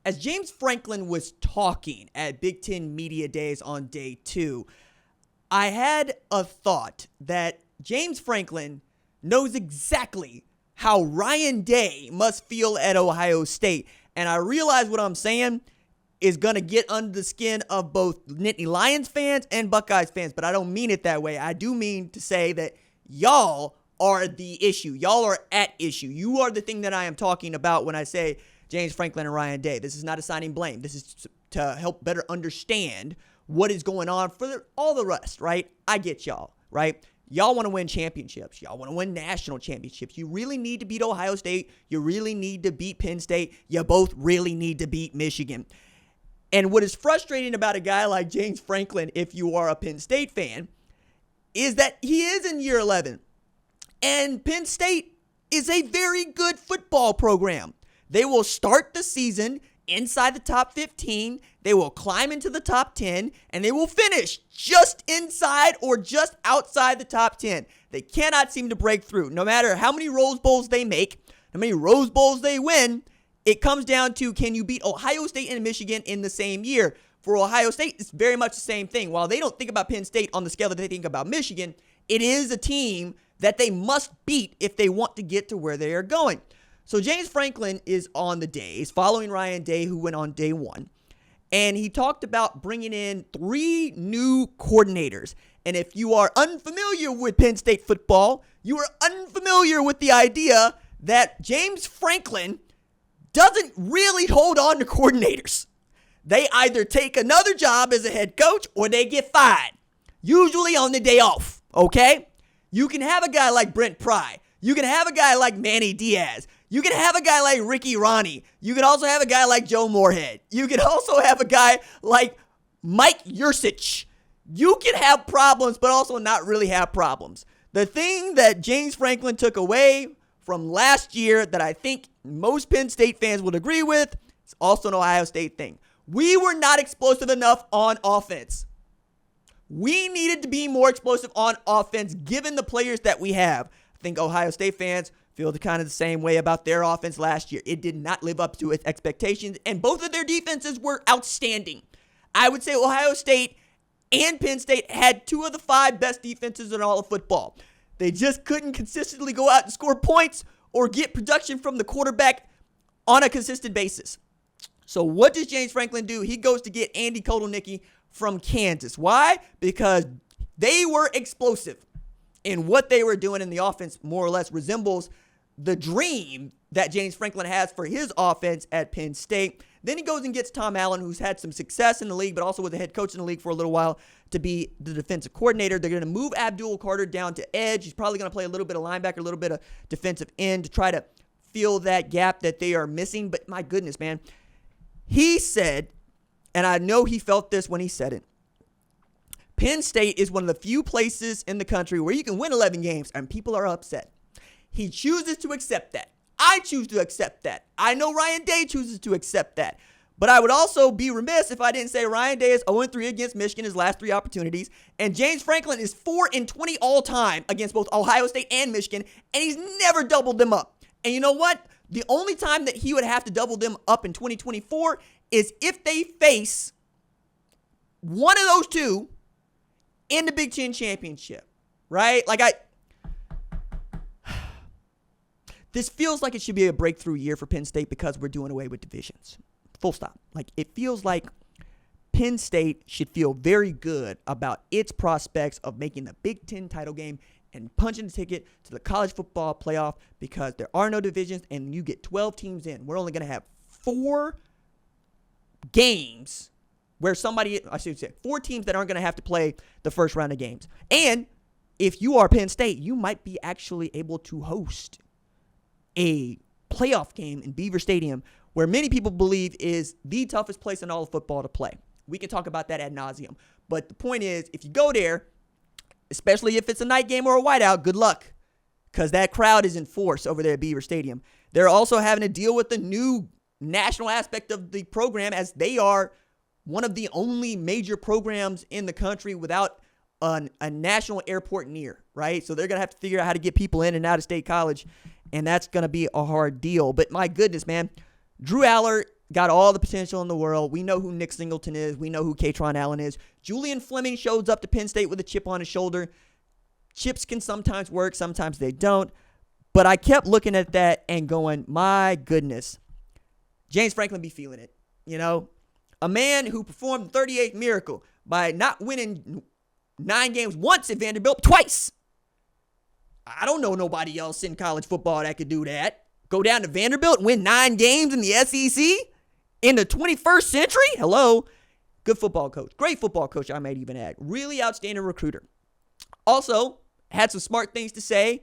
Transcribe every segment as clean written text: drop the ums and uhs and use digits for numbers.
as James Franklin was talking at Big Ten Media Days on day 2, I had a thought that James Franklin knows exactly how Ryan Day must feel at Ohio State. And I realize what I'm saying is going to get under the skin of both Nittany Lions fans and Buckeyes fans, but I don't mean it that way. I do mean to say that y'all are the issue. Y'all are at issue. You are the thing that I am talking about when I say James Franklin and Ryan Day. This is not assigning blame. This is to help better understand what is going on for all the rest, right? I get y'all, right? Y'all want to win championships. Y'all want to win national championships. You really need to beat Ohio State. You really need to beat Penn State. You both really need to beat Michigan. And what is frustrating about a guy like James Franklin, if you are a Penn State fan, is that he is in year 11. And Penn State is a very good football program. They will start the season inside the top 15, they will climb into the top 10, and they will finish just inside or just outside the top 10. They cannot seem to break through. No matter how many Rose Bowls they make, how many Rose Bowls they win, it comes down to, can you beat Ohio State and Michigan in the same year? For Ohio State, it's very much the same thing. While they don't think about Penn State on the scale that they think about Michigan, it is a team that they must beat if they want to get to where they are going. So James Franklin is on the days, following Ryan Day, who went on day 1. And he talked about bringing in 3 new coordinators. And if you are unfamiliar with Penn State football, you are unfamiliar with the idea that James Franklin doesn't really hold on to coordinators. They either take another job as a head coach or they get fired, usually on the day off, okay? You can have a guy like Brent Pry. You can have a guy like Manny Diaz. You can have a guy like Ricky Ronnie. You can also have a guy like Joe Moorhead. You can also have a guy like Mike Yursich. You can have problems, but also not really have problems. The thing that James Franklin took away from last year that I think most Penn State fans would agree with is also an Ohio State thing. We were not explosive enough on offense. We needed to be more explosive on offense given the players that we have. I think Ohio State fans feel kind of the same way about their offense last year. It did not live up to its expectations, and both of their defenses were outstanding. I would say Ohio State and Penn State had 2 of the 5 best defenses in all of football. They just couldn't consistently go out and score points or get production from the quarterback on a consistent basis. So what does James Franklin do? He goes to get Andy Kotelnicki from Kansas. Why? Because they were explosive. And what they were doing in the offense more or less resembles the dream that James Franklin has for his offense at Penn State. Then he goes and gets Tom Allen, who's had some success in the league, but also was a head coach in the league for a little while, to be the defensive coordinator. They're going to move Abdul Carter down to edge. He's probably going to play a little bit of linebacker, a little bit of defensive end to try to fill that gap that they are missing. But my goodness, man, he said, and I know he felt this when he said it, Penn State is one of the few places in the country where you can win 11 games and people are upset. He chooses to accept that. I choose to accept that. I know Ryan Day chooses to accept that. But I would also be remiss if I didn't say Ryan Day is 0-3 against Michigan his last 3 opportunities. And James Franklin is 4-20 all time against both Ohio State and Michigan. And he's never doubled them up. And you know what? The only time that he would have to double them up in 2024 is if they face one of those 2 in the Big Ten championship, right? This feels like it should be a breakthrough year for Penn State because we're doing away with divisions. Full stop. It feels like Penn State should feel very good about its prospects of making the Big Ten title game and punching the ticket to the college football playoff because there are no divisions and you get 12 teams in. We're only going to have 4 games where 4 teams that aren't going to have to play the first round of games. And if you are Penn State, you might be actually able to host a playoff game in Beaver Stadium, where many people believe is the toughest place in all of football to play. We can talk about that ad nauseum. But the point is, if you go there, especially if it's a night game or a whiteout, good luck, because that crowd is in force over there at Beaver Stadium. They're also having to deal with the new national aspect of the program, as they are one of the only major programs in the country without a national airport near, right? So they're going to have to figure out how to get people in and out of State College, and that's going to be a hard deal. But my goodness, man, Drew Aller got all the potential in the world. We know who Nick Singleton is. We know who Katron Allen is. Julian Fleming shows up to Penn State with a chip on his shoulder. Chips can sometimes work, sometimes they don't. But I kept looking at that and going, my goodness, James Franklin be feeling it. You know, a man who performed the 38th miracle by not winning 9 games once at Vanderbilt, twice. I don't know nobody else in college football that could do that. Go down to Vanderbilt and win 9 games in the SEC in the 21st century? Hello. Good football coach. Great football coach, I might even add. Really outstanding recruiter. Also, had some smart things to say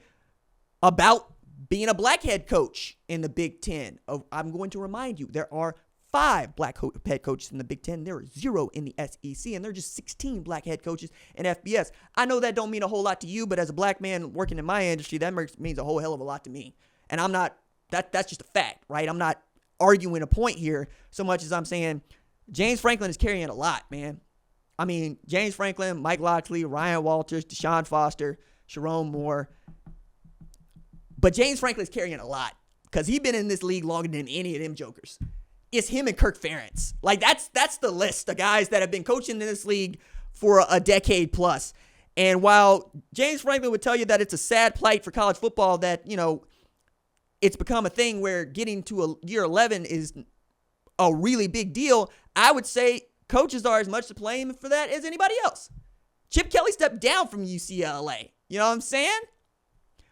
about being a black head coach in the Big Ten. I'm going to remind you, there are 5 black head coaches in the Big Ten. There are 0 in the SEC, and there are just 16 black head coaches in FBS. I know that don't mean a whole lot to you, but as a black man working in my industry, that means a whole hell of a lot to me. And I'm not, that's just a fact, right? I'm not arguing a point here so much as I'm saying James Franklin is carrying a lot, man. I mean, James Franklin, Mike Locksley, Ryan Walters, Deshaun Foster, Sharon Moore. But James Franklin's carrying a lot because he's been in this league longer than any of them jokers. It's him and Kirk Ferentz. Like, that's the list of guys that have been coaching in this league for a decade plus. And while James Franklin would tell you that it's a sad plight for college football that, you know, it's become a thing where getting to a year 11 is a really big deal, I would say coaches are as much to blame for that as anybody else. Chip Kelly stepped down from UCLA. You know what I'm saying?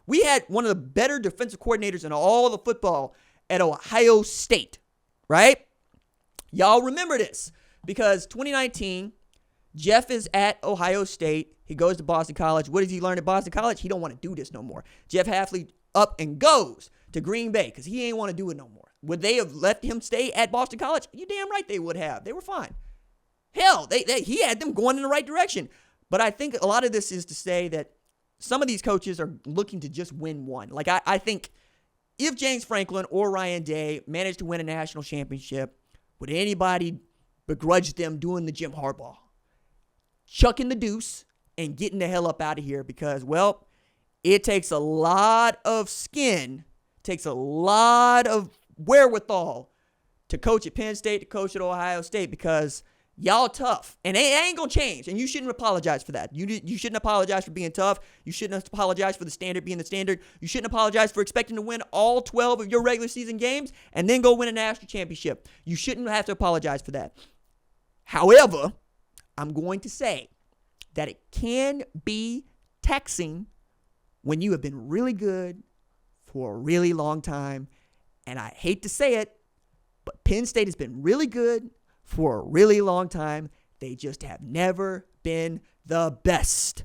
We had one of the better defensive coordinators in all the football at Ohio State, right? Y'all remember this because 2019, Jeff is at Ohio State. He goes to Boston College. What does he learn at Boston College? He don't want to do this no more. Jeff Hafley up and goes to Green Bay because he ain't want to do it no more. Would they have let him stay at Boston College? You damn right they would have. They were fine. Hell, he had them going in the right direction. But I think a lot of this is to say that some of these coaches are looking to just win one. Like, I think if James Franklin or Ryan Day managed to win a national championship, would anybody begrudge them doing the Jim Harbaugh? Chucking the deuce and getting the hell up out of here because, well, it takes a lot of skin, takes a lot of wherewithal to coach at Penn State, to coach at Ohio State because y'all tough. And it ain't going to change. And you shouldn't apologize for that. You shouldn't apologize for being tough. You shouldn't apologize for the standard being the standard. You shouldn't apologize for expecting to win all 12 of your regular season games and then go win a national championship. You shouldn't have to apologize for that. However, I'm going to say that it can be taxing when you have been really good for a really long time. And I hate to say it, but Penn State has been really good for a really long time. They just have never been the best.